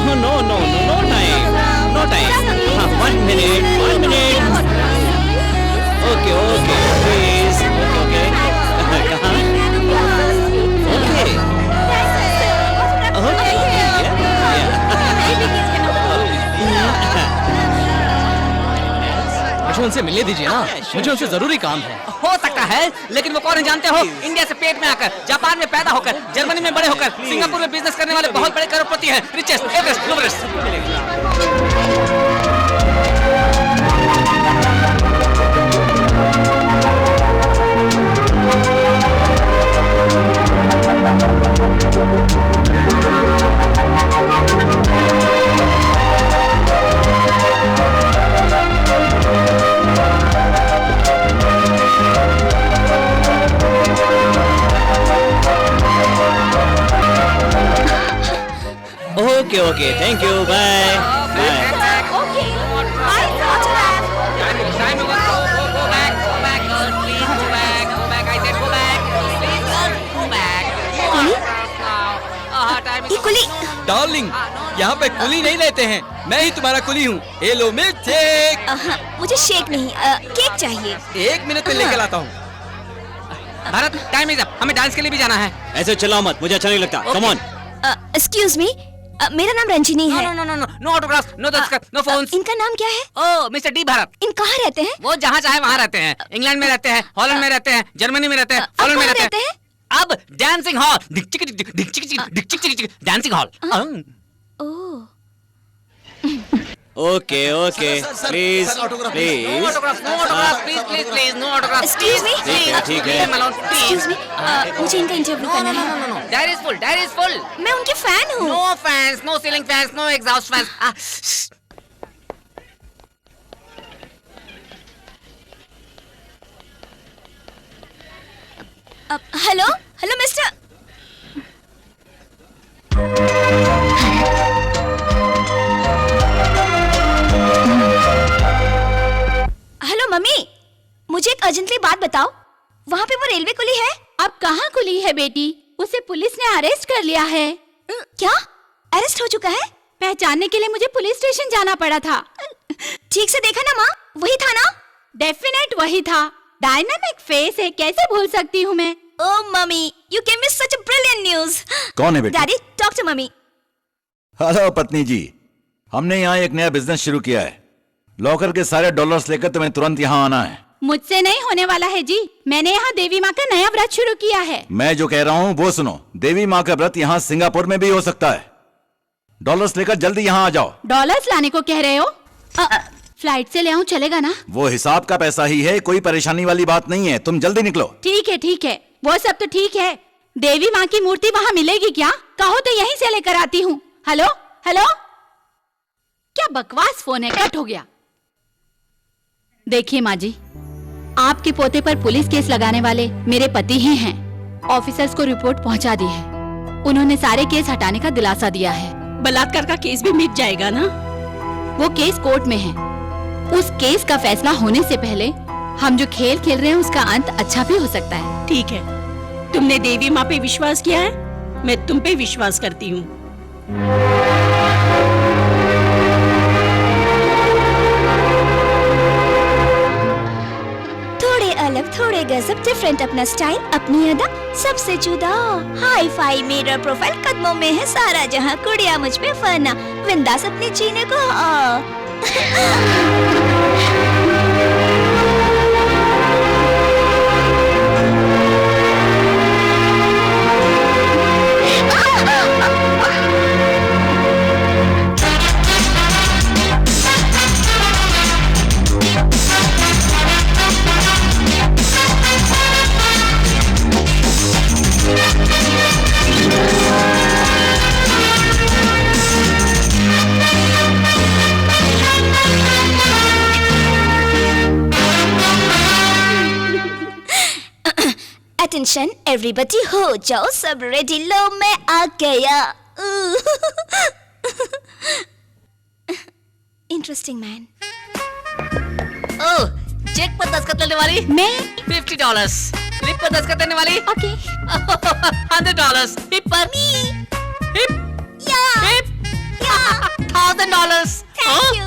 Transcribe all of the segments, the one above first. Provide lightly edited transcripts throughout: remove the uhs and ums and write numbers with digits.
No no no time, no time. हाँ, 1 minute, 1 minute. Okay okay please, okay कहाँ? Okay okay मुझे उनसे मिलने दीजिए ना, मुझे उनसे जरूरी काम है। हो सकता है, लेकिन वो कौन है जानते हो? इंडिया से पेट में आकर, जापान में पैदा होकर, जर्मनी में बड़े होकर, सिंगापुर में बिजनेस करने वाले बहुत बड़े करोड़पति हैं। Richest, Everest, globalist. Okay okay, thank you, bye bye. Okay. Bye, Autograph. Time over. Go back, girls. Please go back. I said go back. Please, girls, go back. Coolie? Time is ये कुली darling, यहाँ पे कुली नहीं लेते हैं, मैं ही तुम्हारा कुली हूँ। ये लो मिल्क शेक। मुझे शेक नहीं, केक चाहिए। 1 मिनट में लेकर आता हूँ। Bharat, time is up. हमें डांस के लिए भी जाना है। ऐसे चलाओ मत, मुझे अच्छा नहीं लगता। Come on. एक्सक्यूज मी, मेरा नाम रंजिनी है। नो ऑटोग्राफ, नो दस्तखत, नो फोन्स। इनका नाम क्या है? ओह, मिस्टर डी भारत। इन कहाँ रहते हैं? वो जहाँ चाहे वहाँ रहते हैं। इंग्लैंड में रहते हैं, हॉलैंड में रहते हैं, जर्मनी में रहते हैं, अब हॉलैंड में कहाँ रहते हैं। अब dancing hall, dancing hall. Oh, okay okay, please please. No autograph, please, no autograph. Excuse me? ठीक है। एक्सक्यूज मी, मुझे इनका इंटरव्यू करना है। Diary is full. मैं उनकी फैन हूँ। No fans, no ceiling fans, no exhaust fans. Hello hello mister. Hello mummy, मुझे एक अर्जेंटली बात बताओ। वहाँ पे वो रेलवे कुली है? अब कहाँ कुली है बेटी? उसे पुलिस ने अरेस्ट कर लिया है। क्या अरेस्ट हो चुका है? पहचानने के लिए मुझे पुलिस स्टेशन जाना पड़ा था। ठीक से देखा ना माँ, वही था ना? डेफिनेट वही था। डायनामिक फेस है, कैसे भूल सकती हूँ मैं। Oh mummy, you gave me such a brilliant news. कौन है बेटी? Daddy, talk to mummy. Hello पत्नी जी, हमने यहाँ एक नया बिजनेस शुरू किया है। लॉकर के सारे डॉलर्स लेकर तुम्हें तुरंत यहाँ आना है। मुझसे नहीं होने वाला है जी। मैंने यहाँ देवी माँ का नया व्रत शुरू किया है। मैं जो कह रहा हूँ वो सुनो। देवी माँ का व्रत यहाँ सिंगापुर में भी हो सकता है। डॉलर्स लेकर जल्दी यहाँ आ जाओ। डॉलर्स लाने को कह रहे हो? फ्लाइट से ले आऊँ, चलेगा ना? वो हिसाब का पैसा ही है, कोई परेशानी वाली बात नहीं है। तुम जल्दी निकलो। ठीक है, वो सब तो ठीक है। देवी माँ की मूर्ति वहाँ मिलेगी क्या? कहो तो यहीं से लेकर आती हूँ। हेलो हेलो, क्या बकवास फोन है, कट हो गया। देखिए माँ जी, आपके पोते पर पुलिस केस लगाने वाले मेरे पति ही हैं। ऑफिसर्स को रिपोर्ट पहुँचा दी है। उन्होंने सारे केस हटाने का दिलासा दिया है। बलात्कार का केस भी मिट जाएगा ना? वो केस कोर्ट में है। उस केस का फैसला होने से पहले हम जो खेल खेल रहे हैं उसका अंत अच्छा भी हो सकता है। ठीक है, तुमने देवी माँ पे विश्वास किया है, मैं तुम पे विश्वास करती हूँ। थोड़े अलग, थोड़े गजब, डिफरेंट अपना स्टाइल, अपनी अदा, सबसे जुदा। हाई फाई मिरर प्रोफाइल, कदमों में है सारा जहां, कुड़िया मुझ पे फना, बिंदास अपने जीने को। अटेंशन एवरीबॉडी, हो जाओ सब रेडी, लो मैं आ गया। Interesting man. ओह, चेक पर दस्तखत लेने वाली मैं $50, स्लिप पर दस्तखत देने वाली ओके। $100, हिप पर हिप या हिप। या $1000. Thank you.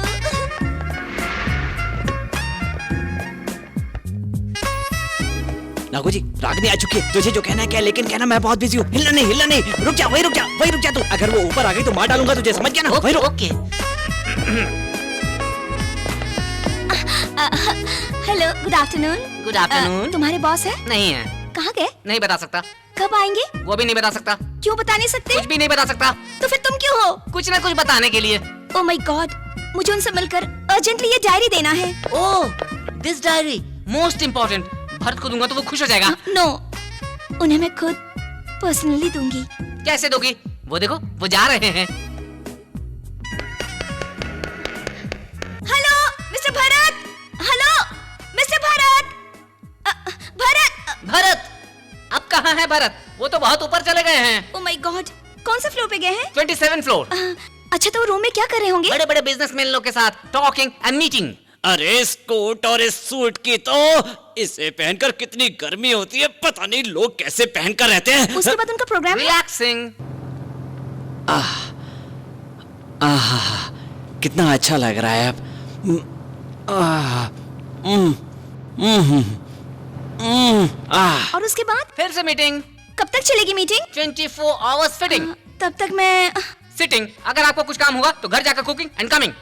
नागो जी, रागनी आ चुकी है। तुझे जो कहना है क्या, लेकिन कहना मैं बहुत बिजी हूँ। हिलना नहीं, रुक जा, वही रुक जा तू। अगर वो ऊपर आ गई तो मार डालूंगा तुझे, समझ गया ना? वही रुक। Okay. Hello, good afternoon. Good afternoon. तुम्हारे बॉस है? नहीं है, कहाँ गए? नहीं बता सकता। कब आएंगे? वो भी नहीं बता सकता। क्यों बता नहीं सकते? कुछ भी नहीं बता सकता। तो फिर तुम क्यों हो? कुछ ना कुछ बताने के लिए। ओह माय गॉड, मुझे उनसे मिलकर अर्जेंटली ये डायरी देना है। Oh, this diary most important. Bharat को दूंगा तो वो खुश हो जाएगा। नो, उन्हें मैं खुद पर्सनली दूंगी। कैसे दोगी? वो देखो, वो जा रहे हैं। Hello mister Bharat. Hello mister Bharat. Bharat. Bharat, अब कहाँ है भरत? वो तो बहुत ऊपर चले गए हैं। ओह माय गॉड, कौन से फ्लोर पे गए हैं? 27 फ्लोर। अच्छा, तो वो रूम में क्या कर रहे होंगे? बड़े बड़े बिजनेसमैन लोग के साथ टॉकिंग एंड मीटिंग। अरे इस कोट और इस सूट की तो इसे पहनकर कितनी गर्मी होती है, पता नहीं लोग कैसे पहनकर रहते हैं। उसके बाद उनका प्रोग्राम है? रिलैक्सिंग। कितना अच्छा लग रहा है अब। और उसके बाद फिर से मीटिंग। कब तक चलेगी मीटिंग? 24 hours fitting. तब तक मैं सिटिंग। अगर आपको कुछ काम हुआ तो घर जाकर कुकिंग एंड कमिंग।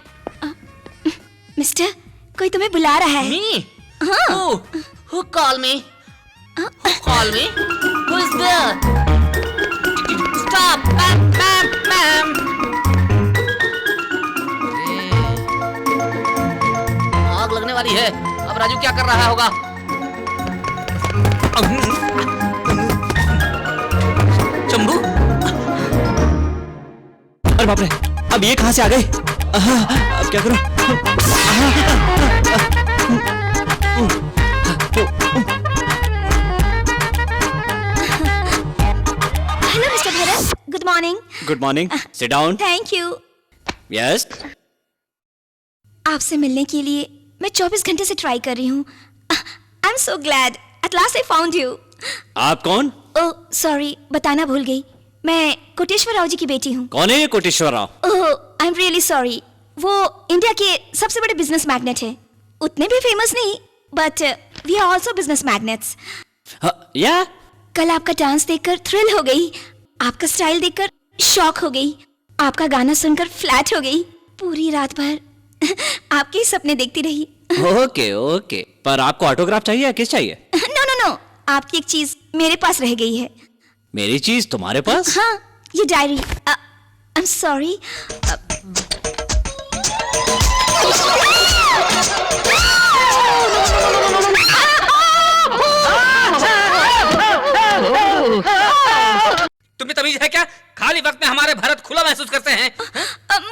मिस्टर, कोई तुम्हें बुला रहा है। मी? Who call me? Who call me? Who is there? Stop! Ma'am! आग लगने वाली है। अब राजू क्या कर रहा होगा? शंभू? अरे बाप रे, अब ये कहां से आ गए? अब क्या करूं? Hello mister Bharat, good morning. Good morning, sit down. Thank you. Yes. आपसे मिलने के लिए मैं 24 घंटे से ट्राई कर रही हूँ। I am so glad, at last I found you. आप कौन? ओह सॉरी, बताना भूल गई। मैं कोटेश्वर राव जी की बेटी हूँ। कौन है ये कोटेश्वर राव? ओह आई एम रियली सॉरी। वो इंडिया के सबसे बड़े बिजनेस मैग्नेट है। उतने भी फेमस नहीं, but we are also business magnates. या कल आपका डांस देखकर थ्रिल हो गई, आपका स्टाइल देखकर शॉक हो गई, आपका गाना सुनकर फ्लैट हो गई। पूरी रात भर आपके ही सपने देखती रही। ओके, पर आपको ऑटोग्राफ चाहिए या किस चाहिए? नो, आपकी एक चीज मेरे पास रह गई है। मेरी चीज तुम्हारे पास? हाँ, ये डायरी। I am sorry. तुम्हें तमीज है क्या? खाली वक्त में हमारे भरत खुला महसूस करते हैं।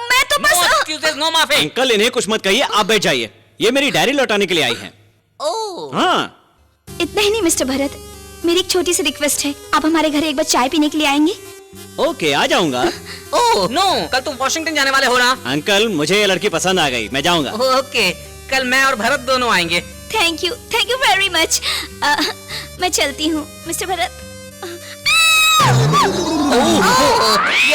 मैं तो बस No excuses, no माफी। अंकल, इन्हें कुछ मत कहिए, आप बैठ जाइए। ये मेरी डायरी लौटाने के लिए आई हैं। ओह, हाँ। इतना ही नहीं मिस्टर भरत, मेरी एक छोटी सी रिक्वेस्ट है। आप हमारे घर एक बार चाय पीने के लिए आएंगे? ओके, आ जाऊंगा। ओह नो, कल तुम वॉशिंगटन जाने वाले हो ना? अंकल, मुझे ये लड़की पसंद आ गई, मैं जाऊंगा। ओके, कल मैं और भरत दोनों आएंगे। Thank you very much. मैं चलती हूँ मिस्टर भरत। ये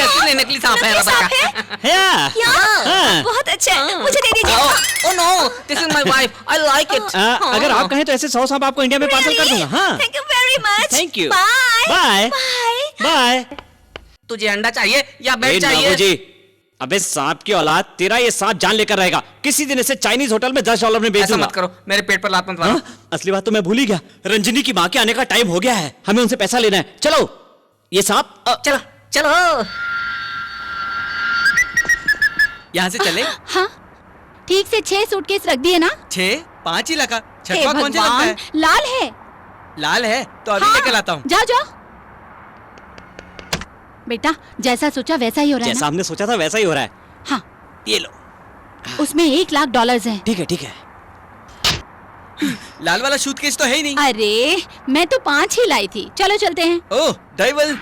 असली नकली सांप है। नकली सांप है? या, हाँ। बहुत अच्छा है, मुझे दे दीजिए। Oh no, this is my wife, I like it. अगर आप कहें तो ऐसे 100 सांप आपको इंडिया में पार्सल कर दूंगा। हाँ, thank you very much. Thank you. Bye Bye. Bye. तुझे अंडा चाहिए या बेड चाहिए? जी, अबे सांप की औलाद, तेरा ये सांप जान लेकर रहेगा। किसी दिन इसे चाइनीज होटल में $10 में बेच ऐसा दूंगा। मत करो, मेरे पेट पर लात मत मारो। असली बात तो मैं भूल ही गया, रंजनी की माँ के आने का टाइम हो गया है, हमें उनसे पैसा लेना है। चलो, ये सांप चलो चलो। यहाँ से चले। हाँ, ठीक से 6 सूटकेस रख दिए ना? 6, 5 ही लगा। हे छठवा कौन सा लगता भगवान, है? लाल है। लाल है तो अभी हाँ, लेकर लाता हूँ। जाओ। बेटा, जैसा सोचा वैसा ही हो रहा है जैसा ना? हमने सोचा था वैसा ही हो रहा है। हाँ, ये लो। उसमें $1,00,000 हैं। ठीक है। लाल वाला सूटकेस तो है ही नहीं। अरे, मैं तो 5 ही लाई थी। चलो चलते हैं। ओह, डाइवल।